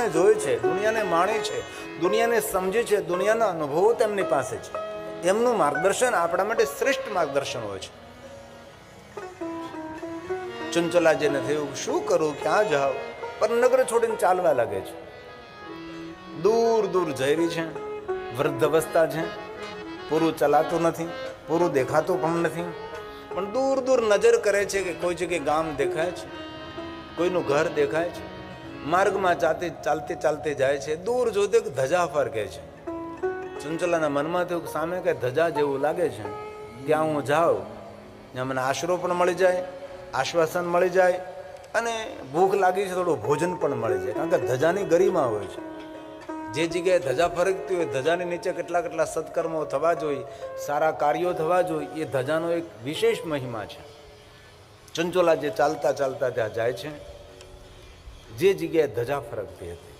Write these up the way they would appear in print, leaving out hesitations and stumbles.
દુનિયાને જોઈ છે, દુનિયાને માણી છે, દુનિયાને સમજી છે, દુનિયાના અનુભવો તેમની પાસે છે. એમનું માર્ગદર્શન આપણા માટે શ્રેષ્ઠ માર્ગદર્શન હોય છે. ચંચલાજીને થયું શું કરું, ક્યાં જાવ? પણ નગર છોડીને ચાલવા લાગે છે. દૂર દૂર જઈ રહી છે, વૃદ્ધ અવસ્થા છે, પૂરું ચલાતું નથી, પૂરું દેખાતું પણ નથી. પણ દૂર દૂર નજર કરે છે કે કોઈ જગ્યાએ ગામ દેખાય છે, કોઈનું ઘર દેખાય છે. માર્ગમાં ચાલતે ચાલતે જાય છે. દૂર જોતે ધજા ફરકે છે. ચંચલાના મનમાં થયું સામે કઈ ધજા જેવું લાગે છે, ત્યાં હું જાઉં, ત્યાં મને આશરો પણ મળી જાય, આશ્વાસન મળી જાય, અને ભૂખ લાગી છે થોડું ભોજન પણ મળી જાય. કારણ કે ધજાની ગરિમા હોય છે. જે જગ્યાએ ધજા ફરકતી હોય, ધજાની નીચે કેટલા કેટલા સત્કર્મો થવા જોઈએ, સારા કાર્યો થવા જોઈએ, એ ધજાનો એક વિશેષ મહિમા છે. ચંચોલા જે ચાલતા ચાલતા ત્યાં જાય છે, જે જગ્યાએ ધજા ફરકતી હતી,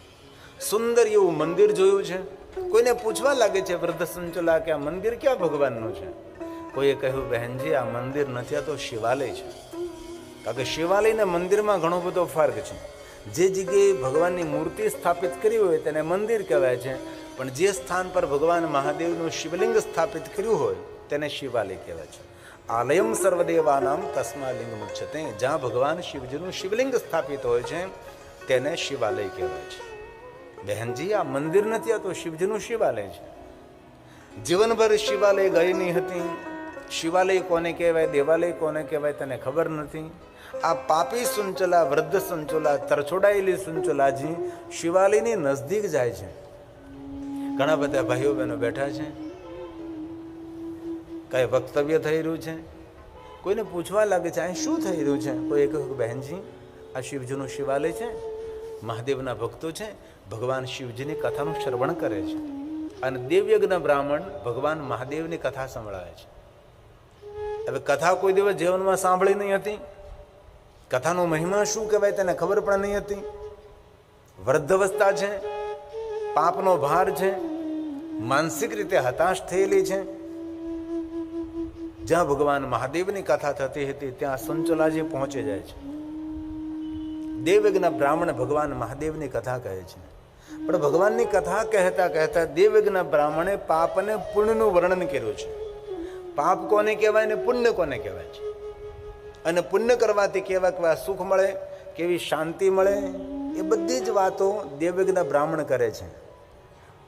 સુંદર એવું મંદિર જોયું છે. કોઈને પૂછવા લાગે છે વૃદ્ધ ચંચોલા કે આ મંદિર ક્યાં ભગવાનનું છે? કોઈએ કહ્યું બહેનજી આ મંદિર નથી, આ તો શિવાલય છે. કારણ કે શિવાલય ને મંદિરમાં ઘણો બધો ફર્ક છે. જે જગ્યાએ ભગવાનની મૂર્તિ સ્થાપિત કરી હોય તેને મંદિર કહેવાય છે, પણ જે સ્થાન પર ભગવાન મહાદેવનું શિવલિંગ સ્થાપિત કર્યું હોય તેને શિવાલય કહેવાય છે. આલયમ સર્વદેવાનામ તસ્માલિંગ મુચ્યતે. જ્યાં ભગવાન શિવજીનું શિવલિંગ સ્થાપિત હોય છે તેને શિવાલય કહેવાય છે. બહેનજી આ મંદિર નથી, આ તો શિવજીનું શિવાલય છે. જીવનભર શિવાલય ગઈ નહીં હતી. શિવાલય કોને કહેવાય, દેવાલય કોને કહેવાય તેને ખબર નથી. આ પાપી સુંચલા, વૃદ્ધ સુંચલા, તરછોડાયેલી સુંચલાજી શિવાલયની નજદીક જાય છે. ઘણા બધા ભાઈઓ બહેનો બેઠા છે, કઈ વક્તવ્ય થઈ રહ્યું છે, કોઈને પૂછવા લાગે છે અહીં શું થઈ રહ્યું છે. કોઈ કહ્યું બહેનજી આ શિવજીનું શિવાલય છે, મહાદેવના ભક્તો છે, ભગવાન શિવજીની કથાનું શ્રવણ કરે છે, અને દેવયજ્ઞ બ્રાહ્મણ ભગવાન મહાદેવની કથા સંભળાવે છે. હવે કથા કોઈ દિવસ જીવનમાં સાંભળી નહીં હતી, કથાનો મહિમા શું કહેવાય તેને ખબર પણ નહીં હતી. વૃદ્ધ અવસ્થા છે, પાપનો ભાર છે, માનસિક રીતે હતાશ થયેલી છે. જ્યાં ભગવાન મહાદેવની કથા થતી હતી ત્યાં સંચલાજી પહોંચી જાય છે. દેવયજ્ઞ બ્રાહ્મણ ભગવાન મહાદેવની કથા કહે છે, પણ ભગવાનની કથા કહેતા કહેતા દેવયજ્ઞ બ્રાહ્મણે પાપ અને પુણ્યનું વર્ણન કર્યું છે. પાપ કોને કહેવાય ને પુણ્ય કોને કહેવાય છે, અને પુણ્ય કરવાથી કેવા કેવા સુખ મળે, કેવી શાંતિ મળે, એ બધી જ વાતો દેવયજ્ઞ બ્રાહ્મણ કરે છે.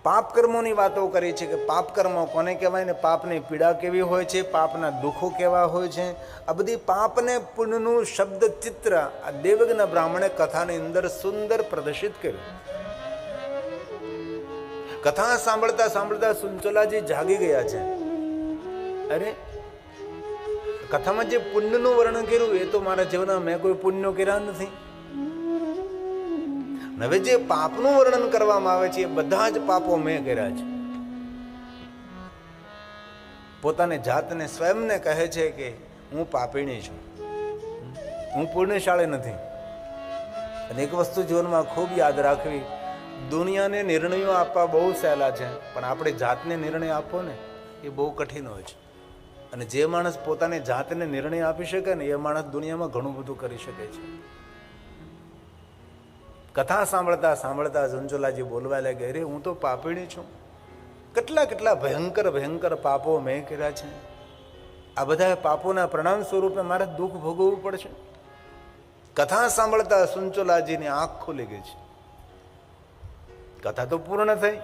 પાપ કર્મોની વાતો કરી છે કે પાપ કર્મો કોને કહેવાય ને પાપની પીડા કેવી હોય છે, પાપના દુઃખો કેવા હોય છે. આ બધી પાપ ને પુણ્યનું શબ્દ ચિત્ર આ દેવયજ્ઞ બ્રાહ્મણે કથાની અંદર સુંદર પ્રદર્શિત કર્યું. કથા સાંભળતા સાંભળતા સુંચલાજી જાગી ગયા છે. અરે કથામાં જે પુણ્યનું વર્ણન કર્યું એ તો મારા જીવનમાં મેં કોઈ પુણ્ય કર્યા નથી. હવે જે પાપનું વર્ણન કરવામાં આવે છે એ બધા જ પાપો મેં કર્યા છે. પોતાની જાતને સ્વયંને કહે છે કે હું પાપીણી છું, હું પુણ્યશાળી નથી. અને એક વસ્તુ જીવનમાં ખૂબ યાદ રાખવી, દુનિયાને નિર્ણયો આપવા બહુ સહેલા છે, પણ આપણે જાતને નિર્ણય આપવો ને એ બહુ કઠિન હોય છે. અને જે માણસ પોતાની જાતને નિર્ણય આપી શકે ને એ માણસ દુનિયામાં ઘણું બધું કરી શકે છે. કથા સાંભળતા સાંભળતા ચંચલાજી બોલવા લાગે, અરે હું તો પાપીણી છું, કેટલા કેટલા ભયંકર ભયંકર પાપો મેં કર્યા છે. આ બધા પાપોના પરિણામ સ્વરૂપે મારે દુઃખ ભોગવવું પડશે. કથા સાંભળતા ચંચલાજીની આંખ ખુલી ગઈ છે. કથા તો પૂર્ણ થઈ.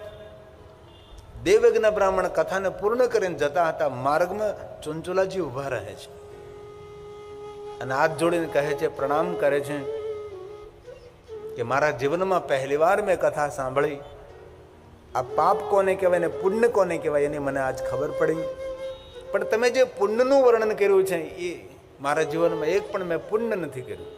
દેવયજ્ઞ બ્રાહ્મણ કથાને પૂર્ણ કરીને જતા હતા, માર્ગમાં ચંચલાજી ઉભા રહે છે અને હાથ જોડીને કહે છે, પ્રણામ કરે છે કે મારા જીવનમાં પહેલી વાર મેં કથા સાંભળી. આ પાપ કોને કહેવાય ને પુણ્ય કોને કહેવાય એની મને આજ ખબર પડી. પણ તમે જે પુણ્યનું વર્ણન કર્યું છે એ મારા જીવનમાં એક પણ મેં પુણ્ય નથી કર્યું,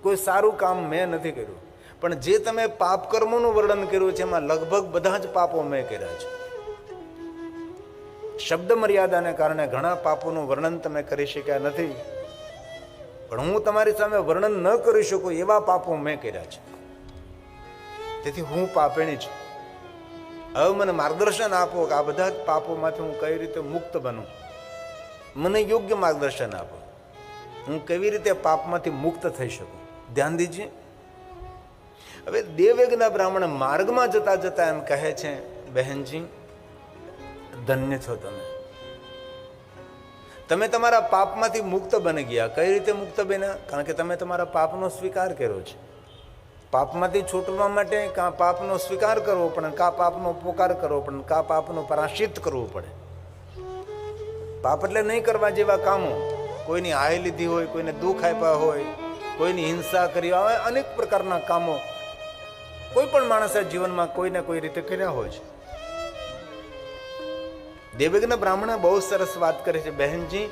કોઈ સારું કામ મેં નથી કર્યું. પણ જે તમે પાપ કર્મોનું વર્ણન કર્યું છે એમાં લગભગ બધા જ પાપો મેં કર્યા છે. શબ્દ મર્યાદાને કારણે ઘણા પાપોનું વર્ણન તમે કરી શક્યા નથી, પણ હું તમારી સામે વર્ણન ન કરી શકું એવા પાપો મેં કર્યા છે. તેથી હું પાપીણી છું. હવે મને માર્ગદર્શન આપો કે આ બધા જ પાપોમાંથી હું કઈ રીતે મુક્ત બનું. મને યોગ્ય માર્ગદર્શન આપો, હું કેવી રીતે પાપમાંથી મુક્ત થઈ શકું. ધ્યાન દીજીએ, હવે દેવયજ્ઞના બ્રાહ્મણ માર્ગમાં જતા જતા એમ કહે છે, બહેનજી ધન્ય છો તમે, તમે તમારા પાપમાંથી મુક્ત બની ગયા. કઈ રીતે મુક્ત બન્યા? કારણ કે તમે તમારા પાપનો સ્વીકાર કર્યો છે. પાપમાંથી છૂટવા માટે કાં પાપનો સ્વીકાર કરવો પડે, કાં પાપનો પોકાર કરવો પડે, કાં પાપનો પરાશ્ચિત કરવું પડે. પાપ એટલે નહીં કરવા જેવા કામો, કોઈની હાય લીધી હોય, કોઈને દુઃખ આપ્યા હોય, કોઈની હિંસા કરી હોય, અનેક પ્રકારના કામો કોઈ પણ માણસે જીવનમાં કોઈને કોઈ રીતે કર્યા હોય છે. દેવયજ્ઞ બ્રાહ્મણે બહુ સરસ વાત કરી છે, બહેનજી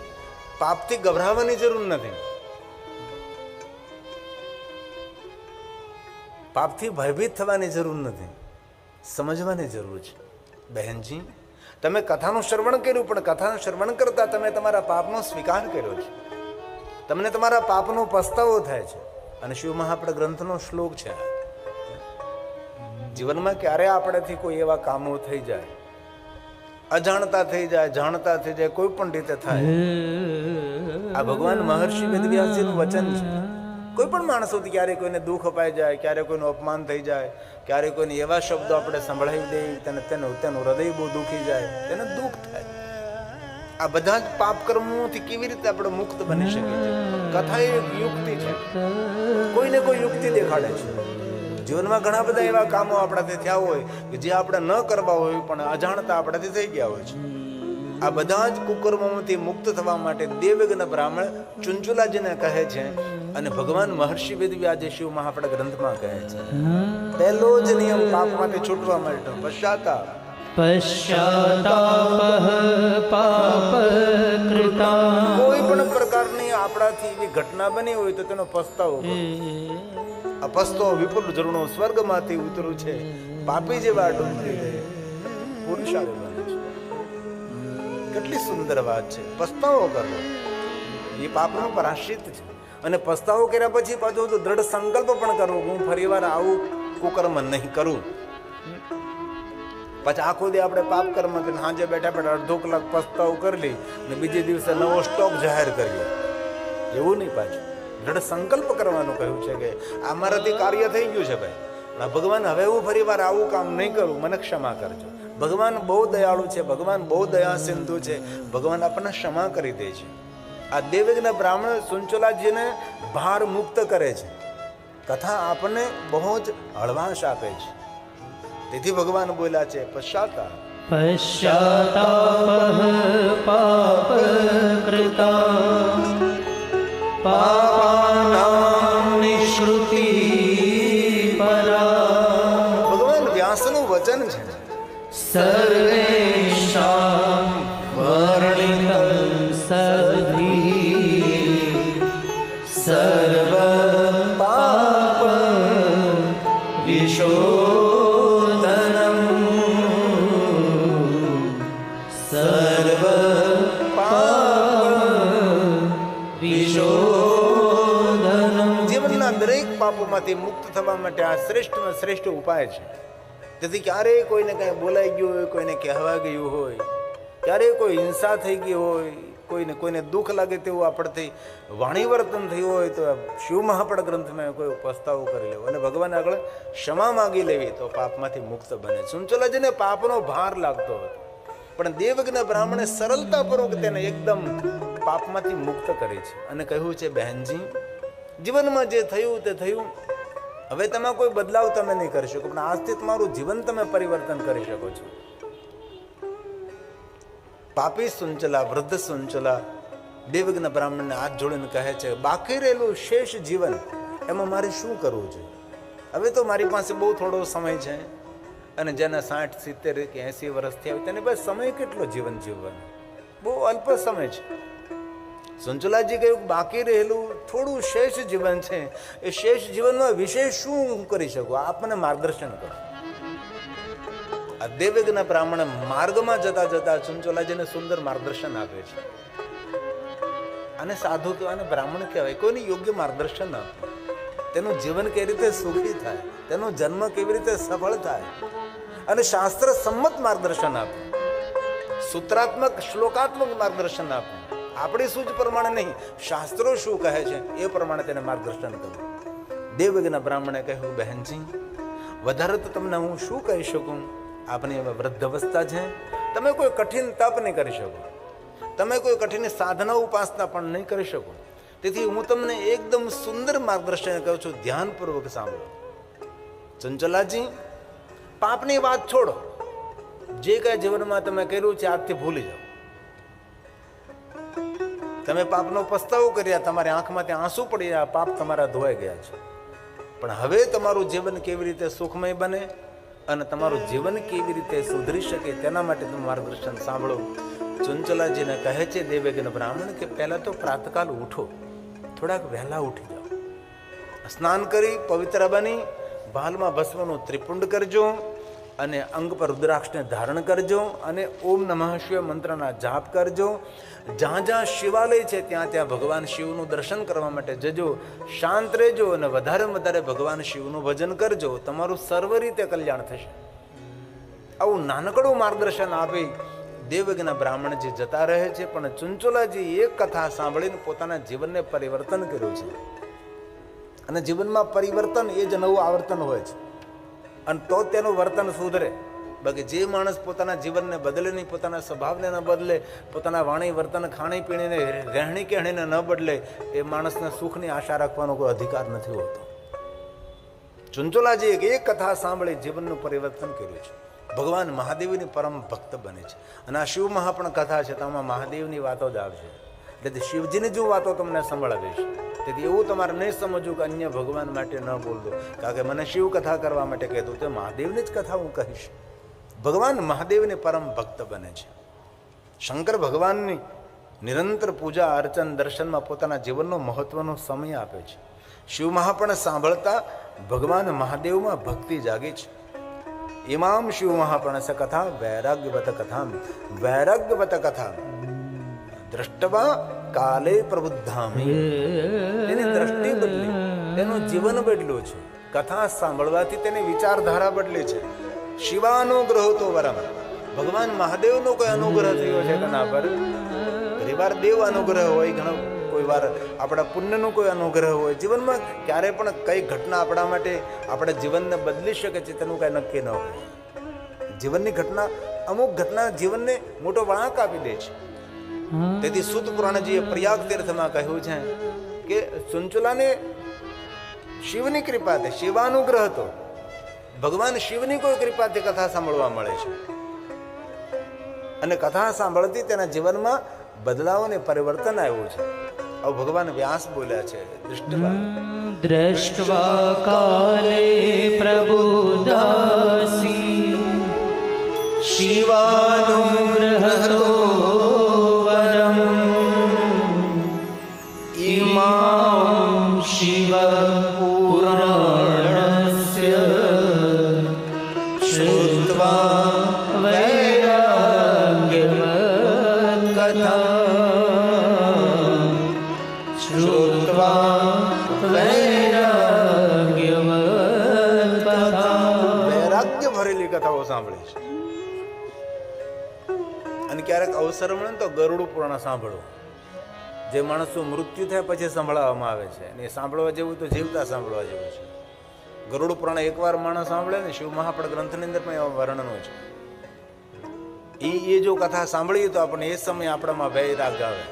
પાપથી ગભરાવાની જરૂર નથી, પાપથી ભયભીત થવાની જરૂર નથી, સમજવાની જરૂર છે. બહેનજી તમે કથાનું શ્રવણ કર્યું, પણ કથાનું શ્રવણ કરતા તમે તમારા પાપનો સ્વીકાર કર્યો છે, તમને તમારા પાપનો પસ્તાવો થાય છે. અને શિવ મહાપ્રદ ગ્રંથનો શ્લોક છે, જીવનમાં ક્યારે આપણેથી કોઈ એવા કામો થઈ જાય, અજાણતા થઈ જાય, જાણતા થઈ જાય, કોઈ પણ રીતે થાય. આ ભગવાન મહર્ષિ વેદવ્યાસજીનું વચન છે. કોઈ પણ માણસોથી ક્યારે કોઈને દુઃખ અપાઈ જાય, ક્યારે કોઈનું અપમાન થઈ જાય, ક્યારે કોઈને એવા શબ્દો આપણે સંભળાવી દઈએ તેનું હૃદય બહુ દુખી જાય, તેને દુઃખ થાય. આ બધા જ પાપ કર્મોથી કેવી રીતે આપણે મુક્ત બની શકીએ છીએ? કથા એ યુક્તિ છે, કોઈને કોઈ યુક્તિ દેખાડે છે. જીવનમાં ઘણા બધા એવા કામો આપણાથી થયા હોય કે જે આપણે ન કરવા હોય, પણ અજાણતા આપણાથી થઈ ગયા હોય છે. આ બધા જ કુકર્મોથી મુક્ત થવા માટે દેવયજ્ઞ બ્રાહ્મણ ચુંચુલાજીને કહે છે, અને ભગવાન મહર્ષિ વેદવ્યાસે શિવ મહાપ્રદ ગ્રંથમાં કહે છે, પહેલો જ નિયમ પાપમાંથી છૂટવા માટે પશ્ચાતાપ. કોઈ પણ પ્રકારની આપણાથી એવી ઘટના બની હોય તો તેનો પસ્તાવો. અપસ્તો વિપુલ ઝરણો સ્વર્ગમાંથી ઉતરું છે, પાપી જેવા ડૂબી ગયે પુરુષાર્થ બને છે. કેટલી સુંદર વાત છે. પસ્તાવો કરવો એ પાપનો પ્રાયશ્ચિત છે. અને પસ્તાવો કર્યા પછી પાછો તો દ્રઢ સંકલ્પ પણ કરવો, હું ફરીવાર આવું કુકર્મ નહીં કરું. પછી આખો દી આપણે પાપ કર્મ કરીને સાંજે બેઠા બેઠા અડધો કલાક પસ્તાવો કરી લઈ ને બીજે દિવસે નવો સ્ટોક જાહેર કરીએ, એવું નહીં. પાછું દ્રઢ સંકલ્પ કરવાનું કહ્યું છે કે આ મારાથી કાર્ય થઈ ગયું છે ભાઈ, ભગવાન હવે હું ફરીવાર આવું કામ નહીં કરું, મને ક્ષમા કરજો. ભગવાન બહુ દયાળુ છે, ભગવાન બહુ દયા સિંધુ છે, ભગવાન આપણને ક્ષમા કરી દે છે. આ દેવયજ્ઞ બ્રાહ્મણ સુંચલાજીને ભાર મુક્ત કરે છે. કથા આપણને બહુ જ હળવાશ આપે છે. તેથી ભગવાન બોલ્યા છે, પશ્ચાતાપ ભગવાન વ્યાસનું વચન છે, સર્વેષાં વર્ણિતં સધી સર્વ પાપ વિશોધનમ સર્વ પાપ વિશોધનમ. જીવનના દરેક પાપોમાંથી મુક્ત થવા માટે આ શ્રેષ્ઠમાં શ્રેષ્ઠ ઉપાય છે. તેથી ક્યારેય કોઈને કંઈ બોલાઈ ગયું હોય, કોઈને કહેવા ગયું હોય, ક્યારેય કોઈ હિંસા થઈ ગઈ હોય, કોઈને દુઃખ લાગે તેવું આપણથી વાણી વર્તન થયું હોય, તો શિવ મહાપ્રદ ગ્રંથમાં કોઈ પસ્તાવો કરી લેવો અને ભગવાન આગળ ક્ષમા માગી લેવી તો પાપમાંથી મુક્ત બને. સુંચલાજીને પાપનો ભાર લાગતો હતો, પણ દેવયજ્ઞ બ્રાહ્મણે સરળતાપૂર્વક તેને એકદમ પાપમાંથી મુક્ત કરી છે અને કહ્યું છે, બહેનજી જીવનમાં જે થયું તે થયું, હવે તમે કોઈ બદલાવ તમે નહીં કરી શકો, પણ આજથી તમારું જીવન તમે પરિવર્તન કરી શકો છો. પાપી સુંચલા, વૃદ્ધ સુંચલા દેવયજ્ઞ બ્રાહ્મણને હાથ જોડીને કહે છે, બાકી રહેલું શેષ જીવન એમાં મારે શું કરવું છે? હવે તો મારી પાસે બહુ થોડો સમય છે, અને જેના 60, 70 કે 80 વર્ષ થયા હોય તેને બસ સમય કેટલો જીવન જીવવાનો, બહુ અલ્પ સમય છે. સુંચલાજી કહ્યું, બાકી રહેલું થોડું શેષ જીવન છે, એ શેષ જીવનમાં વિશેષ શું હું કરી શકું? આપને માર્ગદર્શન કરો. આ દેવયજ્ઞ બ્રાહ્મણ માર્ગમાં જતા જતા સુંચલાજીને સુંદર માર્ગદર્શન આપે છે. અને સાધુ કહેવાય, બ્રાહ્મણ કહેવાય, કોઈને યોગ્ય માર્ગદર્શન આપે, તેનું જીવન કેવી રીતે સુખી થાય, તેનો જન્મ કેવી રીતે સફળ થાય, અને શાસ્ત્ર સંમત માર્ગદર્શન આપે, સૂત્રાત્મક શ્લોકાત્મક માર્ગદર્શન આપે. આપણી સૂઝ પ્રમાણે નહીં, શાસ્ત્રો શું કહે છે એ પ્રમાણે તેને માર્ગદર્શન કરવું. દેવજ્ઞ બ્રાહ્મણે કહ્યું, બહેનજી વધારે તો તમને હું શું કહી શકું, આપની હવે વૃદ્ધ અવસ્થા છે, તમે કોઈ કઠિન તપ નહીં કરી શકો, તમે કોઈ કઠિન સાધના ઉપાસના પણ નહીં કરી શકો. તેથી હું તમને એકદમ સુંદર માર્ગદર્શન કહું છું, ધ્યાનપૂર્વક સાંભળો. ચંચલાજી, પાપની વાત છોડો. જે કઈ જીવનમાં તમે કર્યું છે આજથી ભૂલી જાઓ. તમે પાપનો પસ્તાવો કર્યા, તમારી આંખમાંથી આંસુ પડ્યા, પાપ તમારા ધોવાઈ ગયા છે. પણ હવે તમારું જીવન કેવી રીતે સુખમય બને અને તમારું જીવન કેવી રીતે સુધરી શકે તેના માટે તમે માર્ગદર્શન સાંભળો. ચંચલાજીને કહે છે દેવજ્ઞ બ્રાહ્મણ કે પહેલા તો પ્રાતકાલ ઉઠો, થોડાક વહેલા ઉઠી જાઓ, સ્નાન કરી પવિત્ર બની ભાલમાં ભસ્મનું ત્રિપુંડ કરજો અને અંગ પર રુદ્રાક્ષને ધારણ કરજો અને ઓમ નમઃ શિવાય મંત્રના જાપ કરજો. જ્યાં જ્યાં શિવાલય છે ત્યાં ત્યાં ભગવાન શિવનું દર્શન કરવા માટે જજો. શાંત રહેજો અને વધારે વધારે ભગવાન શિવનું ભજન કરજો. તમારું સર્વ રીતે કલ્યાણ થશે. આવું નાનકડું માર્ગદર્શન આપી દેવજ્ઞ બ્રાહ્મણજી જતા રહે છે. પણ ચંચલાજી એક કથા સાંભળીને પોતાના જીવનને પરિવર્તન કર્યું છે. અને જીવનમાં પરિવર્તન એ જ નવું આવર્તન હોય છે, અને તો તેનું વર્તન સુધરે. બાકી જે માણસ પોતાના જીવનને બદલે નહીં, પોતાના સ્વભાવને ન બદલે, પોતાના વાણી વર્તન ખાણીપીણીને રહેણી કહેણીને ન બદલે, એ માણસને સુખની આશા રાખવાનો કોઈ અધિકાર નથી હોતો. ચંચલાજી એક કથા સાંભળી જીવનનું પરિવર્તન કર્યું છે. ભગવાન મહાદેવની પરમ ભક્ત બને છે. અને આ શિવ મહાપણ કથા છે, તો આમાં મહાદેવની વાતો જ આવશે. એટલે શિવજીની જો વાતો તમને સંભળાવીશ. તેથી એવું તમારે નહીં સમજવું કે અન્ય ભગવાન માટે ન બોલતો, કારણ કે મને શિવ કથા કરવા માટે કહેતું, તો મહાદેવની જ કથા હું કહીશ. ભગવાન મહાદેવની પરમ ભક્ત બને છે. શંકર ભગવાનની નિરંતર પૂજા અર્ચન દર્શનમાં પોતાના જીવનનો મહત્વનો સમય આપે છે. શિવ મહાપણ સાંભળતા ભગવાન મહાદેવમાં ભક્તિ જાગે છે. ઇમામ શિવ મહાપણસ કથા વૈરાગ્યવત કથા, વૈરાગ્યવત કથા દ્રષ્ટવા કાલે પ્રબુદ્ધામી. તેની દ્રષ્ટિ બદલી, તેનું જીવન બદલ્યું છે. કથા સાંભળવાથી તેની વિચારધારા બદલી છે. શિવાનુગ્રહ તો વરમ, ભગવાન મહાદેવનો કોઈ અનુગ્રહ થયો છે તેના પર. ઘણી વાર દેવ અનુગ્રહ હોય, ઘણો કોઈ વાર આપણા પુણ્યનો કોઈ અનુગ્રહ હોય. જીવનમાં ક્યારે પણ કઈ ઘટના આપણા માટે આપણા જીવનને બદલી શકે છે તેનું કાંઈ નક્કી ન હોય. જીવનની ઘટના, અમુક ઘટના જીવનને મોટો વળાંક આપી દે છે. તેથી સૂત પુરાણજીએ પ્રયાગ તીર્થમાં કહ્યું છે કે ચંચલાને શિવની કૃપાથી, શિવાનુગ્રહ હતો, ભગવાન શિવની કોઈ કૃપાથી કથા સાંભળવા મળે છે. અને કથા સાંભળતી તેના જીવનમાં બદલાવ અને પરિવર્તન આવ્યું છે. આવું ભગવાન વ્યાસ બોલ્યા છે. દ્રષ્ટવા કાલે પ્રબુદાસી શિવાનુગ્રહતો વરમ ઇમામ શિવ પુરાણસ્ય શ્રુત્વા વૈરાગ્યવત કથા, શ્રુત્વા વૈરાગ્યવત કથા. વૈરાગ્ય ભરેલી કથાઓ સાંભળી છે. અને ક્યારેક અવસર મળે ને તો ગરુડ પુરાણ સાંભળો. જે માણસનું મૃત્યુ થાય પછી સંભળાવવામાં આવે છે, અને સાંભળવા જેવું તો જીવતા સાંભળવા જેવું છે. ગરુડ પુરાણ એકવાર માણસ સાંભળે ને, શિવ મહાપણ ગ્રંથની અંદર પણ એવા વર્ણનો છે. એ જો કથા સાંભળીએ તો આપણે એ સમયે આપણામાં વૈરાગ આવે.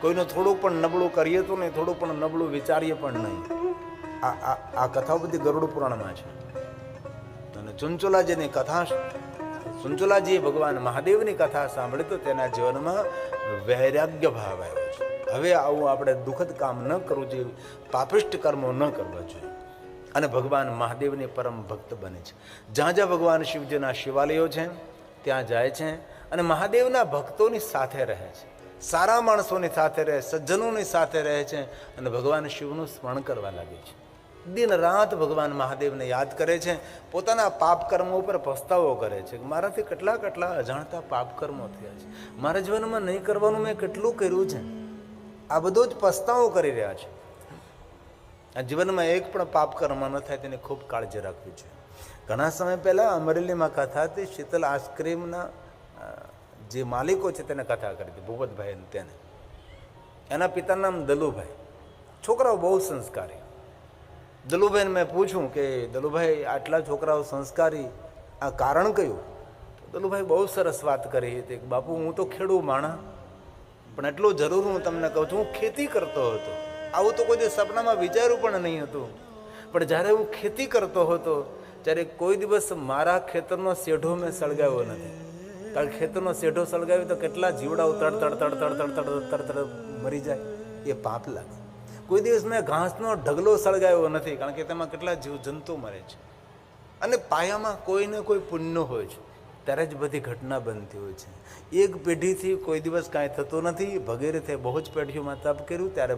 કોઈનું થોડું પણ નબળું કરીએ તો નહીં, થોડું પણ નબળું વિચારીએ પણ નહીં. આ કથાઓ બધી ગરુડ પુરાણમાં છે. અને ચંચલાજીની કથા, ચંચલાજીએ ભગવાન મહાદેવની કથા સાંભળી તો તેના જીવનમાં વૈરાગ્ય ભાવ આવ્યો છે. હવે આવું આપણે દુઃખદ કામ ન કરવું જોઈએ, પાપિષ્ટ કર્મો ન કરવા જોઈએ. અને ભગવાન મહાદેવની પરમ ભક્ત બને છે. જ્યાં જ્યાં ભગવાન શિવજીના શિવાલયો છે ત્યાં જાય છે અને મહાદેવના ભક્તોની સાથે રહે છે. સારા માણસોની સાથે રહે, સજ્જનોની સાથે રહે છે અને ભગવાન શિવનું સ્મરણ કરવા લાગે છે. દિન રાત ભગવાન મહાદેવને યાદ કરે છે. પોતાના પાપ કર્મો ઉપર પસ્તાવો કરે છે. મારાથી કેટલા કેટલા અજાણતા પાપ કર્મો થયા છે, મારા જીવનમાં નહીં કરવાનું મેં કેટલું કર્યું છે. આ બધો જ પસ્તાવો કરી રહ્યા છે. આ જીવનમાં એક પણ પાપ કર્મ ન થાય તેની ખૂબ કાળજી રાખવી જોઈએ. ઘણા સમય પહેલાં અમરેલીમાં કથા હતી. શીતલ આઈસ્ક્રીમના જે માલિકો છે તેને કથા કરી હતી, ભૂપતભાઈ. તેને એના પિતાનું નામ દલુભાઈ. છોકરાઓ બહુ સંસ્કારી. દલુભાઈને મેં પૂછ્યું કે દલુભાઈ આટલા છોકરાઓ સંસ્કારી, આ કારણ કયું? તો દલુભાઈ બહુ સરસ વાત કરી હતી કે બાપુ હું તો ખેડૂ માણા, પણ એટલું જરૂર હું તમને કહું છું, હું ખેતી કરતો હતો. આવું તો કોઈ દિવસ સપનામાં વિચાર્યું પણ નહીં હતું. પણ જ્યારે હું ખેતી કરતો હતો ત્યારે કોઈ દિવસ મારા ખેતરનો શેઢો મેં સળગાવ્યો નથી. કારણ કે ખેતરનો શેઢો સળગાવ્યો તો કેટલા જીવડાઓ તડ તડ તડ તડ તડ તડ તડ તડ મરી જાય, એ પાપ લાગે. કોઈ દિવસ મેં ઘાસનો ઢગલો સળગાવ્યો નથી, કારણ કે તેમાં કેટલા જીવજંતુ મરે છે. અને પાયામાં કોઈને કોઈ પુણ્ય હોય છે ત્યારે જ બધી ઘટના બનતી હોય છે. એક પેઢીથી કોઈ દિવસ કાંઈ થતું નથી. ભગીરથે બહુ જ પેઢીઓમાં તપ કર્યું ત્યારે